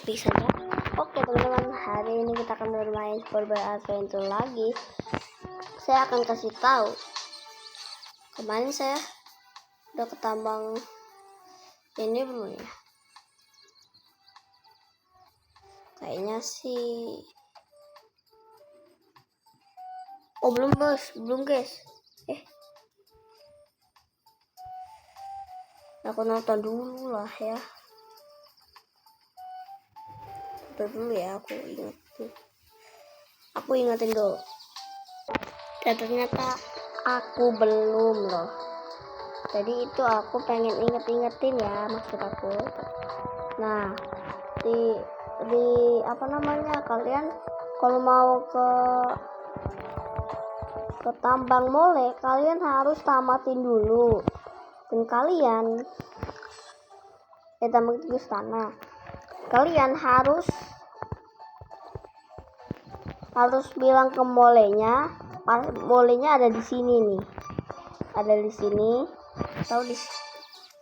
bisa ya. Oke teman-teman, hari ini kita akan bermain Survival Adventure lagi. Saya akan kasih tahu. Kemarin saya udah ketambang ini belum ya? Kayaknya sih. Oh belum guys. Aku nonton dulu lah ya. Dulu ya, aku ingetin dulu. Dan ternyata aku belum loh. Jadi itu aku pengen ingetin ya, maksud aku. Nah, di apa namanya, kalian kalau mau ke tambang mole, kalian harus tamatin dulu. Dan kalian tambang tikus tanah. Kalian harus bilang ke molenya, molenya ada di sini nih. Ada di sini.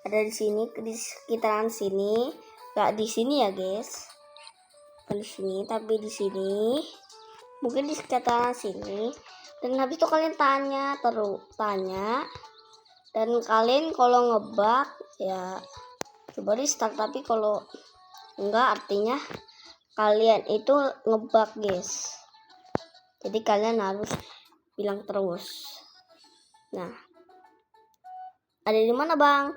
Ada di sini, di sekitaran sini. Gak di sini ya, guys. Bukan di sini, tapi di sini. Mungkin di sekitaran sini. Dan habis itu kalian tanya. Dan kalian kalau ngebug ya coba di start, tapi kalau enggak artinya kalian itu ngebug, guys. Jadi kalian harus bilang terus. Nah, ada di mana bang?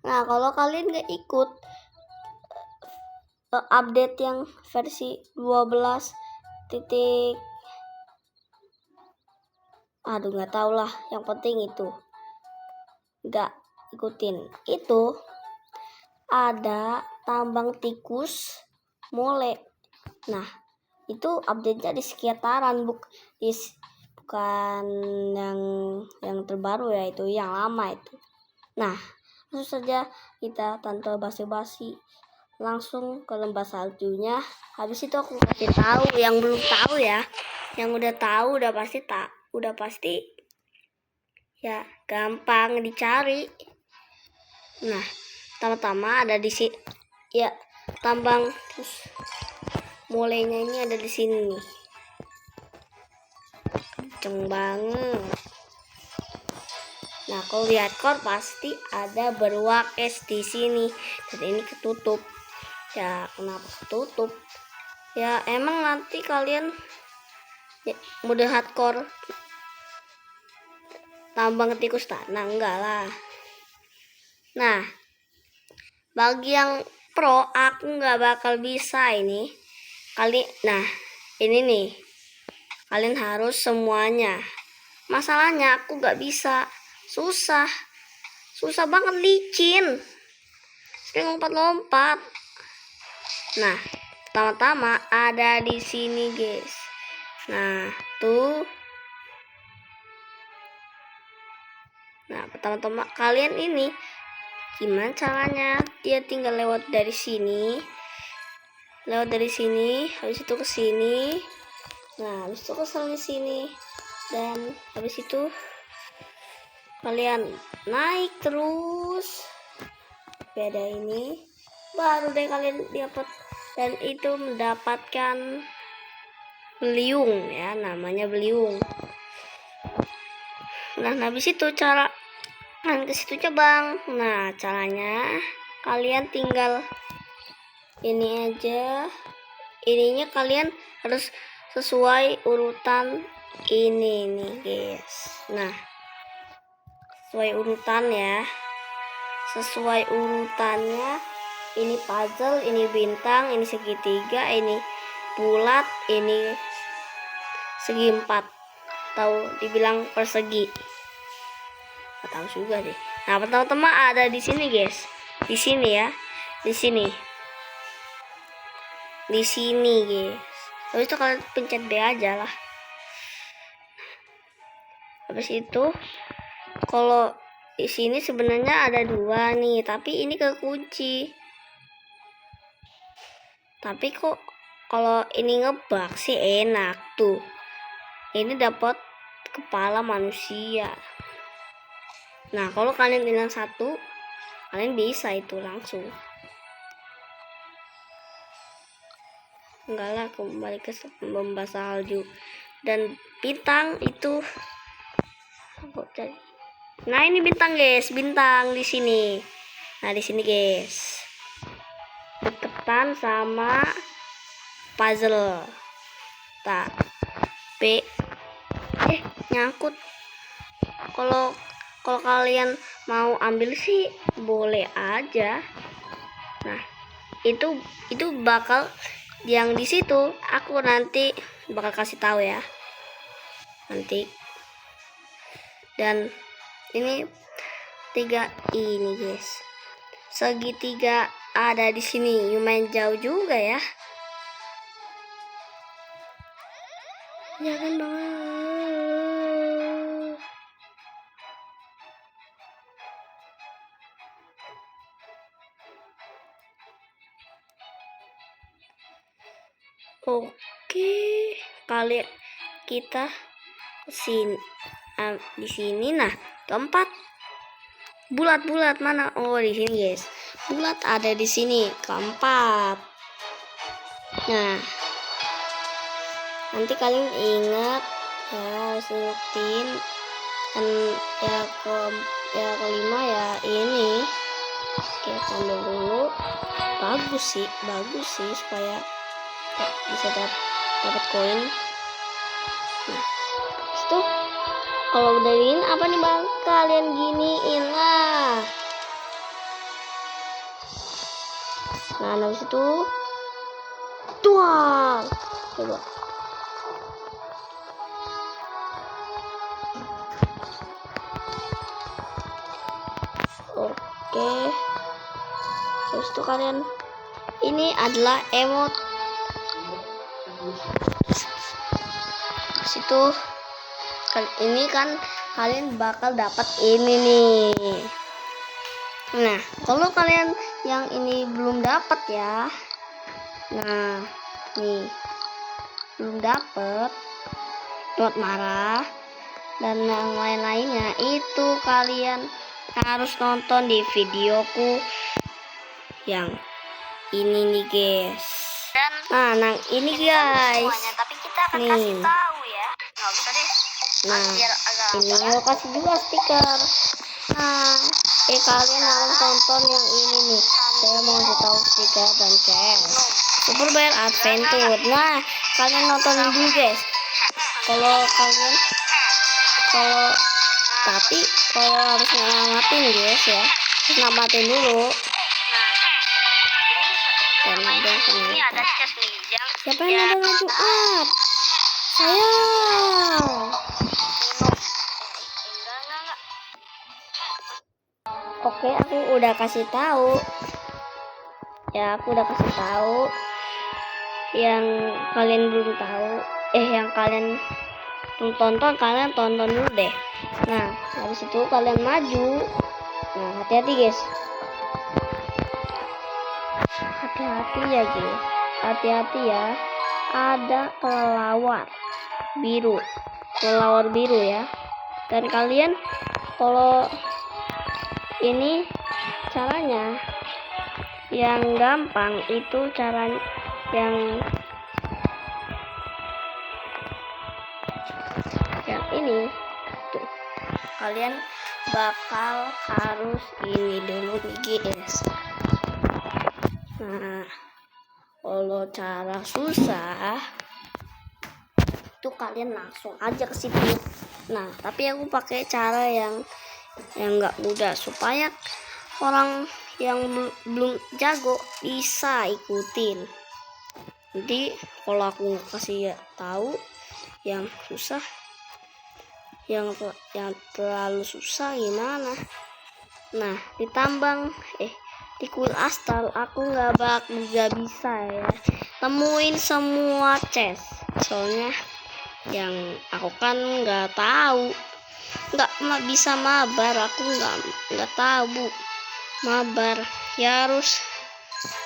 Nah, kalau kalian nggak ikut update yang versi 12 titik, nggak tahu lah. Yang penting itu nggak ikutin itu, ada tambang tikus mole. Nah, itu update-nya di sekitaran, bukan yang terbaru ya, itu yang lama itu. Nah, langsung saja kita tanpa basa-basi langsung ke lembah saljunya. Habis itu aku kasih tahu yang belum tahu ya. Yang udah tahu udah pasti ya gampang dicari. Nah, pertama ada di sini ya, tambang terus molenya ini ada di sini nih. Kenceng banget. Nah, kalau lihat kor pasti ada beruang es di sini. Dan ini ketutup. Ya, kenapa ketutup? Ya, emang nanti kalian ya, mode hardcore tambang tikus tanah, enggak lah. Nah, bagi yang pro, aku nggak bakal bisa ini. Nah, ini nih. Kalian harus semuanya. Masalahnya aku nggak bisa. Susah banget, licin. Sering lompat-lompat. Nah, pertama-tama ada di sini, guys. Nah, tuh. Nah, pertama-tama kalian ini gimana caranya? Dia tinggal lewat dari sini. Habis itu ke sini. Nah, habis itu ke sini. Dan habis itu kalian naik terus beda ini, baru deh kalian dapat, dan itu mendapatkan beliung ya, namanya beliung. Nah, habis itu cara ke situ bang. Nah, caranya kalian tinggal ini aja. Ininya kalian harus sesuai urutan ini nih, guys. Nah, sesuai urutan ya. Sesuai urutannya, ini puzzle, ini bintang, ini segitiga, ini bulat, ini segi empat, atau dibilang persegi. Nggak tahu juga deh. Nah, pertama-tama ada di sini, guys. Di sini ya. Di sini, guys. Habis itu kalian pencet B aja lah. Habis itu kalau di sini sebenarnya ada 2 nih, tapi ini kekunci. Tapi kok kalau ini ngebug sih enak tuh. Ini dapat kepala manusia. Nah, kalau kalian bilang 1, kalian bisa itu langsung. enggak lah, kembali ke membahas salju dan bintang itu. Nah ini bintang guys, bintang di sini. Nah di sini guys, deketan sama puzzle. Nyangkut. Kalau kalian mau ambil sih boleh aja. Nah itu bakal yang di situ aku nanti bakal kasih tahu ya nanti. Dan ini 3 ini guys, segitiga ada di sini, lumayan jauh juga ya. Jangan banget. Oke, kali kita sini di sini. Nah, keempat bulat mana? Oh, di sini guys. Bulat ada di sini. Keempat. Nah, nanti kalian ingat ya, harus ingetin. Dan kelima ya ini. Oke, tambah dulu. Bagus sih supaya bisa dapat koin. Nah, itu kalau udah ini apa nih bang, kalian giniin lah. Nah habis itu tuang, coba. Oke, terus itu kalian, ini adalah emot. Situ ini kan kalian bakal dapat ini nih. Nah kalau kalian yang ini belum dapat ya, nah nih belum dapat, buat marah dan yang lain-lainnya, itu kalian harus nonton di videoku yang ini nih guys. Nah ini guys, tapi kita akan nih. kasih tahu ya. Nggak usah deh. Nah Biar agak ini mau kasih juga stiker. Nah kalian harus tonton yang ini nih. Saya mau kasih tahu stiker dan chest Super Bear Adventure. Nah kalian nonton dulu guys. Tapi kalau harus namatin guys ya, namatin dulu. ini ada chest nih. Siapa yang ada maju up? Sayang. Enggak. Oke, aku udah kasih tahu. Ya, aku udah kasih tahu. Yang kalian belum tahu, yang kalian belum tonton, kalian tonton dulu deh. Nah, habis itu kalian maju. Nah, hati-hati guys. Hati-hati ya guys. Hati-hati ya. Ada kelelawar biru ya. Dan kalian kalau ini caranya yang gampang, itu cara yang ini tuh, kalian bakal harus ini dulu nih guys. Nah kalau cara susah itu kalian langsung aja ke situ. Nah tapi aku pakai cara yang nggak mudah supaya orang yang belum jago bisa ikutin. Nanti kalau aku kasih tahu yang susah, yang terlalu susah gimana? Nah ditambang di kuil astal aku nggak bisa ya temuin semua chest, soalnya yang aku kan nggak tahu, nggak bisa mabar, aku nggak tahu bu mabar ya, harus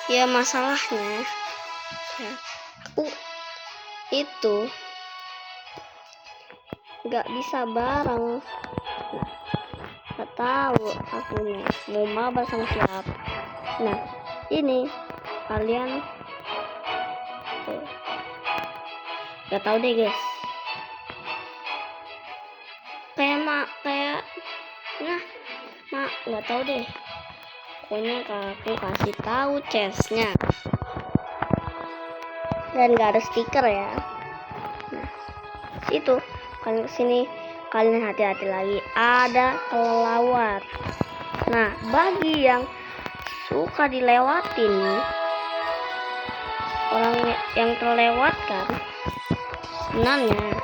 ya masalahnya ya, aku itu nggak bisa bareng, nggak tahu aku mau mabar sama siapa. Nah ini kalian tuh. Gak tahu deh guys. Kayak nggak tahu deh. Pokoknya aku kasih tahu chestnya. Dan nggak ada stiker ya. Nah, situ kalian kesini, kalian hati-hati lagi. Ada kelelawar. Nah, bagi yang suka dilewatin nih, orang yang terlewatkan, sebenarnya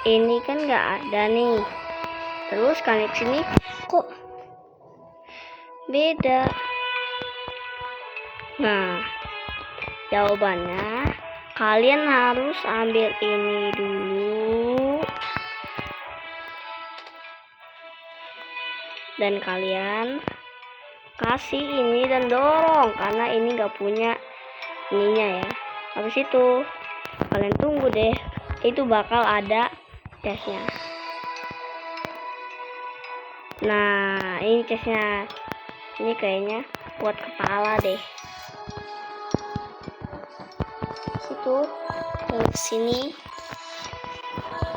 ini kan nggak ada nih. Terus kalian sini kok beda. Nah, jawabannya kalian harus ambil ini dulu dan kalian kasih ini dan dorong karena ini nggak punya ininya ya. Habis itu kalian tunggu deh, itu bakal ada chestnya. Nah, ini chestnya. Ini kayaknya buat kepala deh. Situ ke sini.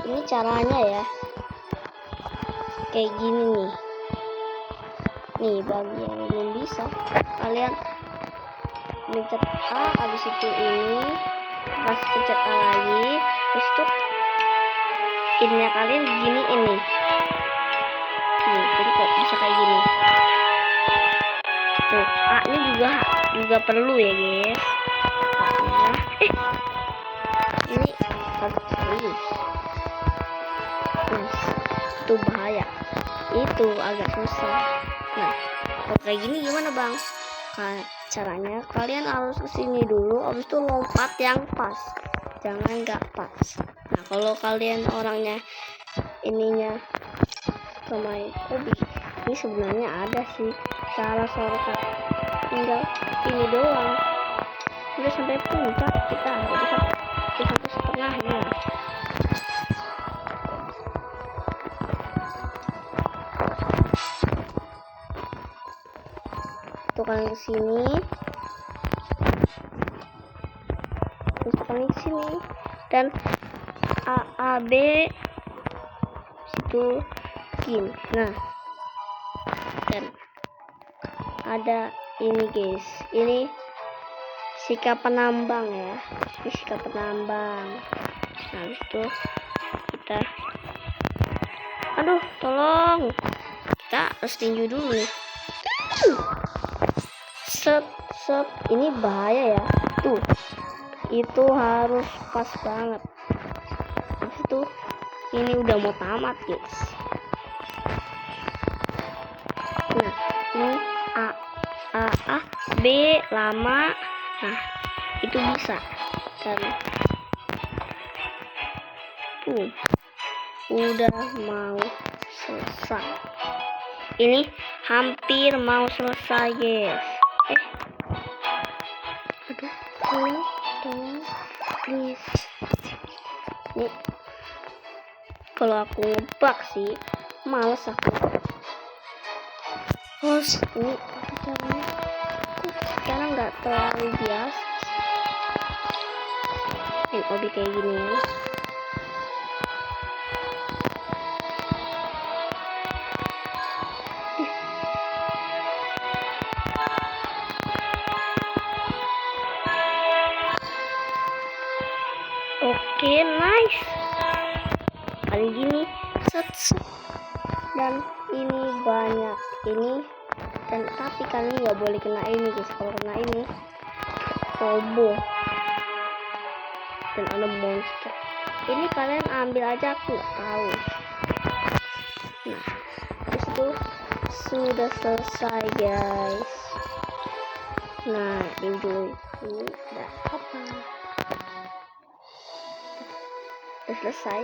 Ini caranya ya. Kayak gini nih. Nih, bagi yang belum bisa, kalian pencet A, habis itu ini, pas pencet A lagi, terus tuh ininya kalian gini ini. Nih, jadi kok bisa kayak gini. Tuh, A ini juga perlu ya guys. A-nya. Ini harus serius. Nah, itu bahaya. Itu agak susah. Nah, kalau kayak gini gimana bang? Caranya kalian harus kesini dulu, habis itu lompat yang pas, jangan nggak pas. Nah, kalau kalian orangnya ininya pemain hobi, ini sebenarnya ada sih cara shortcut, tinggal ini doang. Udah sampai puncak kita udah sampai setengahnya. Tuh kalian kesini, terus kalian kesini dan A B situ gini. Nah, dan ada ini guys, ini sikap penambang ya, ini sikap penambang. Nah, itu kita, aduh tolong, kita harus tinju dulu nih. Set, ini bahaya ya. Tuh, itu harus pas banget. Habis itu ini udah mau tamat guys. Nah, ini A B lama. Nah, itu bisa kan. Udah mau selesai. Ini hampir mau selesai guys. Aduh, tolong please. Nih, kalau aku ngebug sih males aku. Terus ini caranya sekarang nggak terlalu biasa. Main obi kayak gini ya. Oke, nice. Kali gini set. Dan ini banyak ini, dan tapi kalian nggak boleh kena ini guys. Kalau kena ini roboh dan ada monster. Ini kalian ambil aja, aku nggak tahu. Nah, terus itu sudah selesai guys. Nah, enjoy. Ini udah apa? Udah selesai.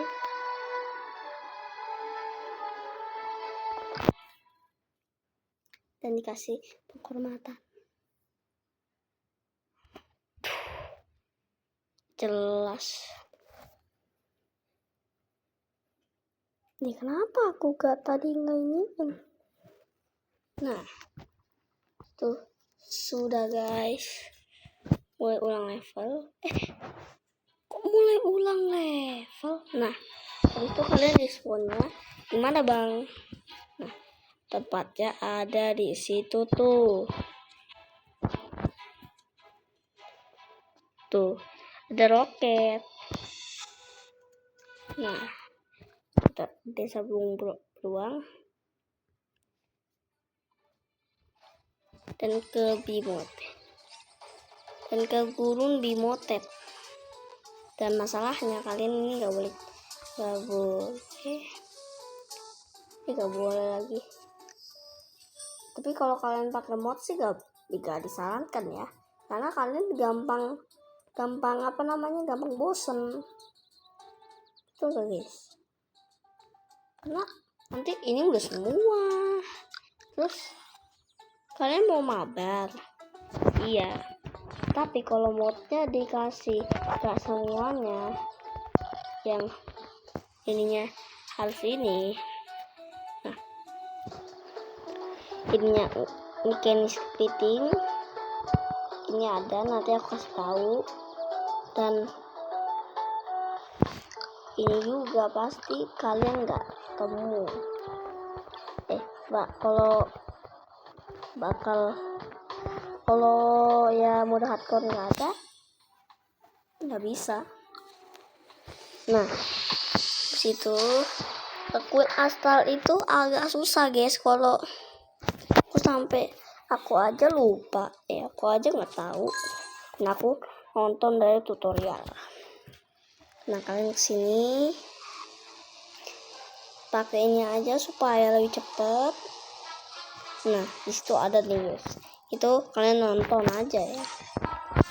Dan dikasih penghormatan. Jelas. Ini kenapa aku gak tadi nggak iniin? Nah, tuh sudah guys. mulai ulang level. Kok mulai ulang level? Nah, habis itu kalian respawnnya di mana bang? Nah, tempatnya ada di situ tuh. Tuh, ada roket. Nah, kita desa beruang dan ke Bimotep dan ke gurun Bimotep. Dan masalahnya kalian ini nggak boleh lagi. Tapi kalau kalian pakai mod sih gak disarankan ya, karena kalian gampang bosen tuh guys. Karena nanti ini udah semua, terus kalian mau mabar, iya. Tapi kalau modnya dikasih gak semuanya, yang ininya harus ini. Nah, ininya mechanic splitting ini ada, nanti aku kasih tahu. Dan ini juga pasti kalian nggak ketemu. Kalau ya mode hardcore nggak ada, nggak bisa. Nah, situ Queen Astral itu agak susah guys. Kalau aku aja lupa, aku aja nggak tahu. Nah, aku nonton dari tutorial. Nah, kalian kesini pakainya aja supaya lebih cepet. Nah, disitu ada nih guys. Itu kalian nonton aja ya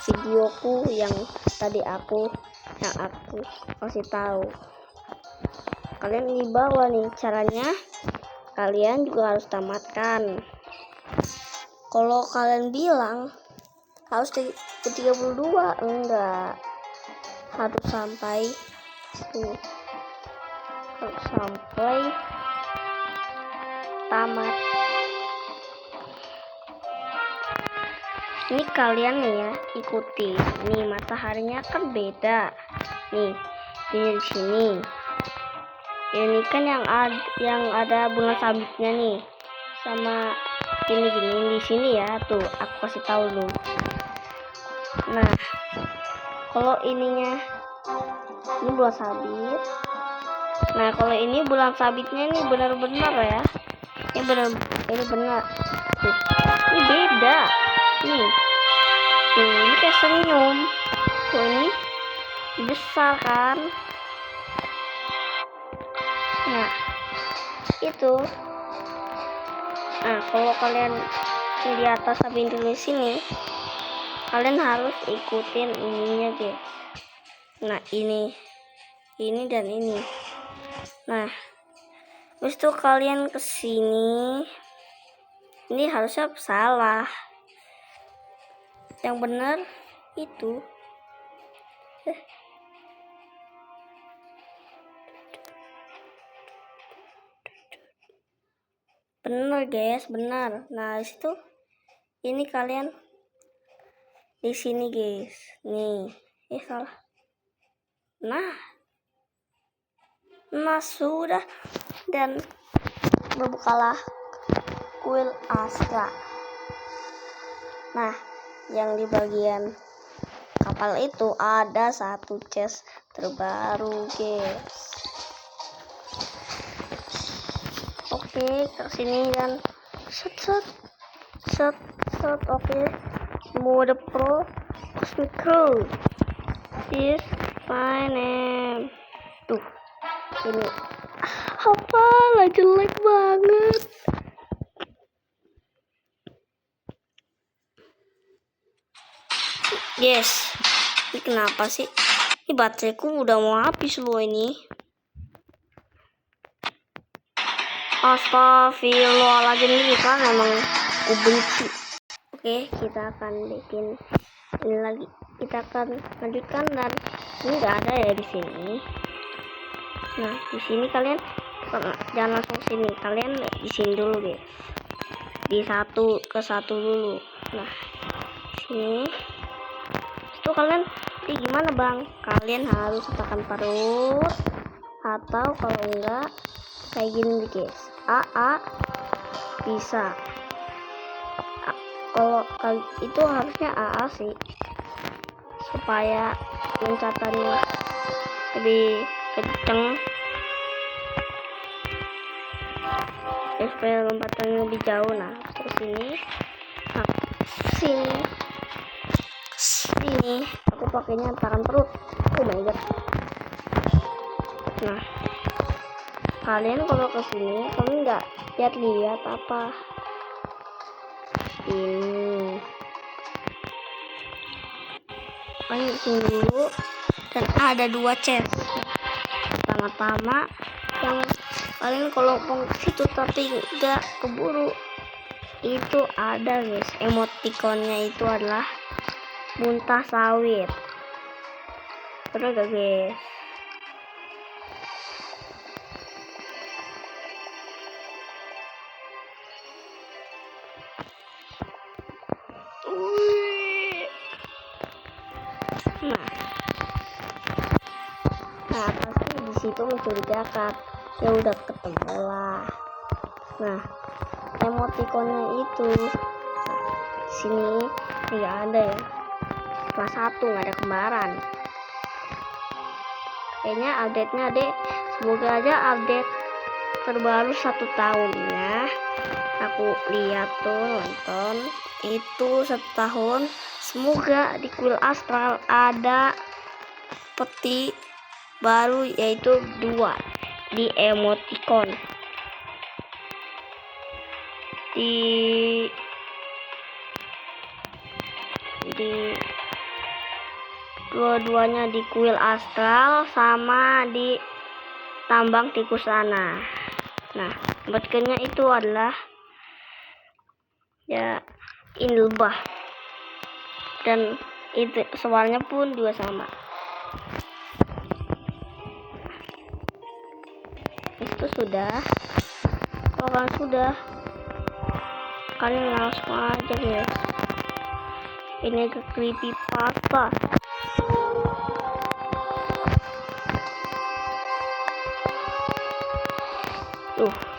videoku yang tadi aku kasih tahu. Kalian di bawah nih caranya, kalian juga harus tamatkan. Kalau kalian bilang harus 32, enggak, harus sampai tamat. Ini kalian nih ya, ikuti. Nih mataharinya kan beda. Nih, ini di sini. Ini kan yang ada bulan sabitnya nih. Sama gini di sini ya. Tuh, aku kasih tahu dulu. Nah, kalau ini bulan sabit. Nah, kalau ini bulan sabitnya nih benar-benar ya. Ini benar. Tuh, ini beda. Nih, ini kayak senyum. Tuh, ini besar kan. Nah, itu. Nah, kalau kalian di atas sampai di sini, kalian harus ikutin ininya guys. Nah, ini dan ini. Nah, terus tuh kalian kesini. Ini harusnya salah. Yang benar itu. Benar guys, benar. Nah, disitu ini kalian di sini guys. Nih, salah. Nah, sudah, dan berbukalah kuil Astra. Nah, yang di bagian kapal itu ada satu chest terbaru guys. Oke, ke sini dan set. Oke, mode pro Cosmic Crew is fine. Tuh, ini apa lah, jelek banget. Yes, ini kenapa sih? Ini bateraiku udah mau habis loh ini. Astagfirullahaladzim, ini kan emang aku benci. Oke, kita akan bikin ini lagi. Kita akan lanjutkan, dan ini nggak ada ya di sini. Nah, di sini kalian jangan langsung sini. Kalian di sini dulu guys. Di satu ke satu dulu. Nah, sini. itu kalian gimana bang? Kalian harus tekan perut, atau kalau enggak kayak gini guys, bisa. Kalau itu harusnya AA sih, supaya loncatannya lebih kenceng, supaya lompatannya lebih jauh. Nah terus sini aku pakainya tekan perut. Oh my god. Nah kalian kalau kesini kalian nggak lihat apa ini, kalian sini dulu, dan ada 2 chest. Pertama-tama yang kalian kalau mau ke situ tapi nggak keburu, itu ada guys, emotikonnya itu adalah muntah sawit. Bener gak guys? Nah pasti di situ mencurigakan, ya udah ketemu lah. Nah emotikonnya itu sini nggak ada ya, kelas 1 nggak ada kembaran. Kayaknya update-nya semoga aja update terbaru 1 tahunnya. Aku lihat tuh nonton itu 1 tahun, semoga di kuil astral ada peti baru, yaitu 2 di emoticon. Di dua-duanya di kuil astral sama di tambang tikus sana. Nah emoticonnya itu adalah ya ini lebah, dan itu soalnya pun juga sama. Itu sudah. Kalau kalian sudah, kalian langsung aja guys, ini ke creepypasta.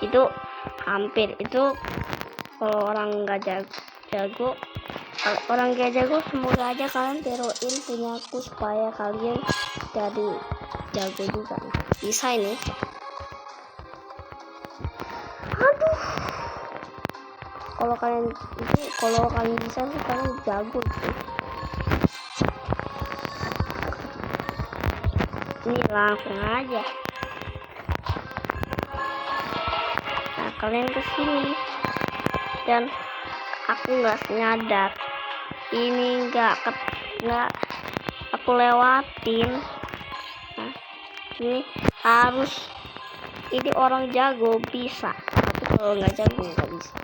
Itu hampir itu. Kalau orang nggak jago, semoga aja kalian tiruin punya aku supaya kalian jadi jago juga. Bisa ini. Aduh, kalau kalian bisa sih kalian jago sih. Ini langsung aja. Nah kalian kesini, dan aku nggak nyadar ini nggak aku lewatin. Nah ini harus, ini orang jago bisa, tapi kalau nggak jago nggak bisa.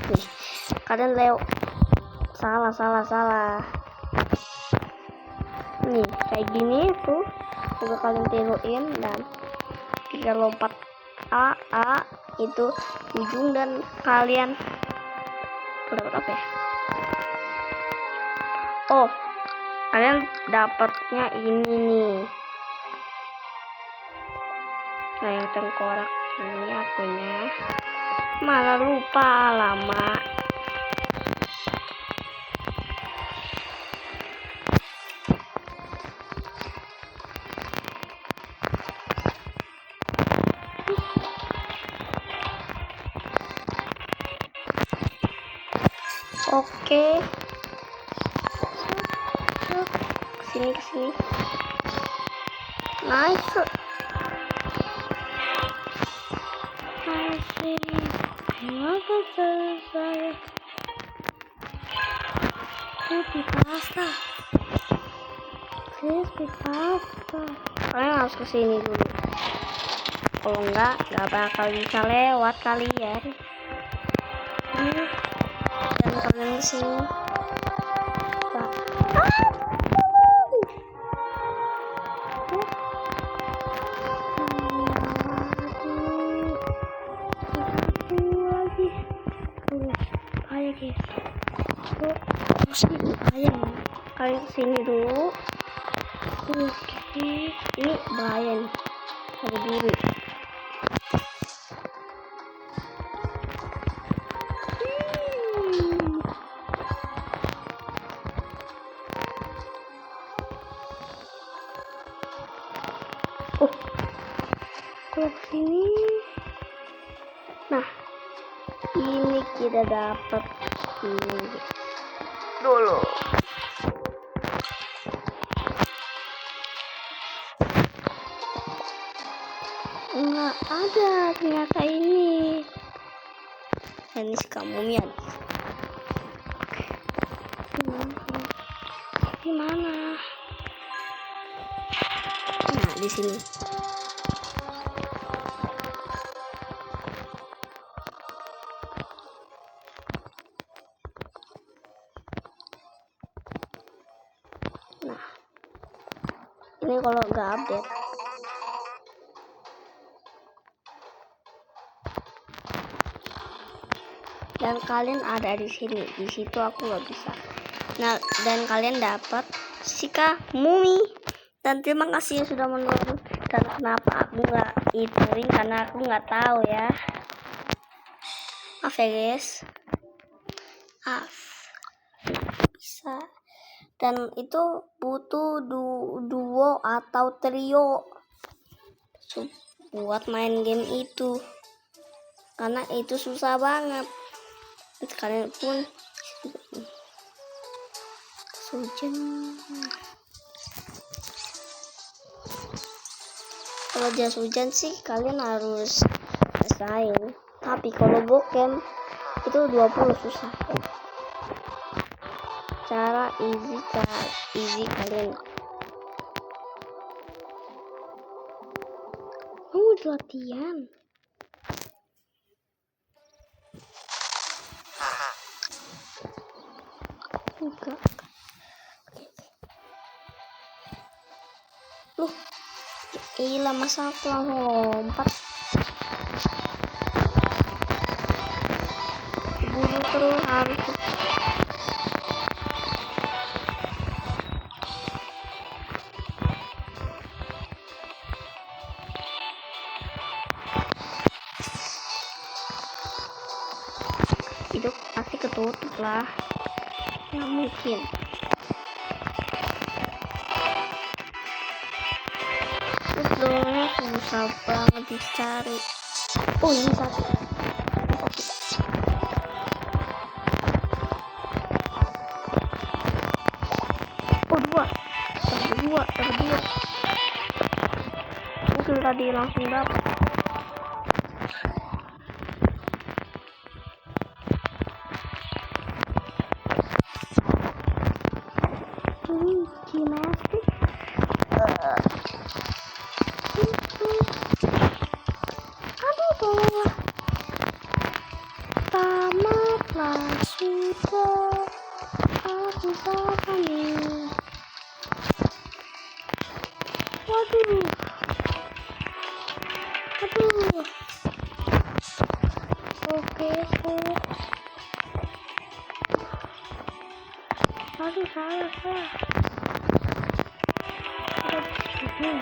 Nih kalian salah. Nih kayak gini tuh, coba kalian tiruin, dan 3 lompat AA itu ujung, dan kalian dapat apa ya? Oh, kalian dapatnya ini nih. Nah yang tengkorak ini akunya malah lupa lama. Oke, kesini. Nice. Saya creepypasta. Kalian harus kesini dulu. Kalau nggak bakal bisa lewat kalian. Dan kalian kesini. kalian kesini dulu. Oke, ini bahaya nih, ada biru. Oh, kalau kesini, nah ini kita dapat ini dulu. Nggak ada ternyata ini. Ini si kamumian. Di mana? Nah, di sini. Nah, ini kalau nggak update. Dan kalian ada di sini. Di situ aku nggak bisa. Nah, dan kalian dapat Shika Mumi. Dan terima kasih yang sudah menonton. Dan kenapa aku nggak ituin, karena aku nggak tahu ya. Maaf ya guys. Bisa. Dan itu butuh duo atau trio buat main game itu, karena itu susah banget. Kalian pun hujan. Kalau jas hujan sih kalian harus selesaiin, tapi kalau bokem itu 20 susah. Cara easy kalian latihan. Enggak. Loh, gila masa aku langsung lompat. Buru terus harus. Itu pasti ketutup lah. Nggak mungkin. Terus dulunya susah banget dicari. Oh, ini satu. Oh, dua. Mungkin tadi langsung dapat. Gimnastik. Aduh, tolonglah. Tamatlah sudah. Aku kami. Waduh. Aduh. Oke, aduh, salah. Aduh,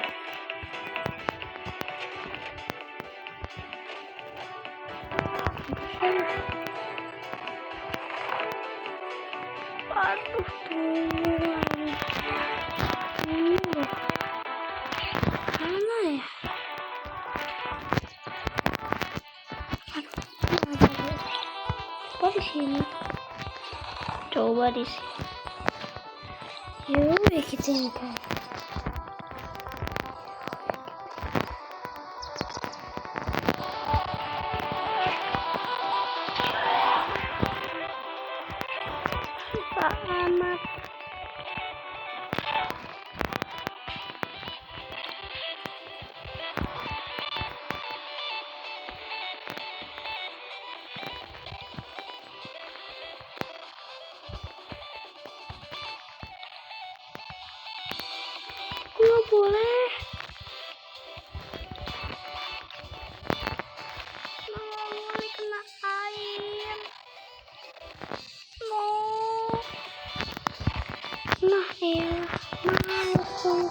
mana ya? Coba di sini. Coba di sini. Yuk, kita ini. Amat. Nggak boleh. Nggak boleh kena air. No. Nah, Halo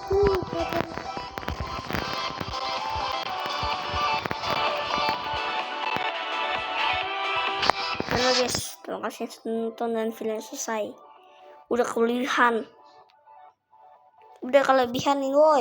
guys, terima kasih sudah nonton dan film selesai. Udah kelebihan ini, woi.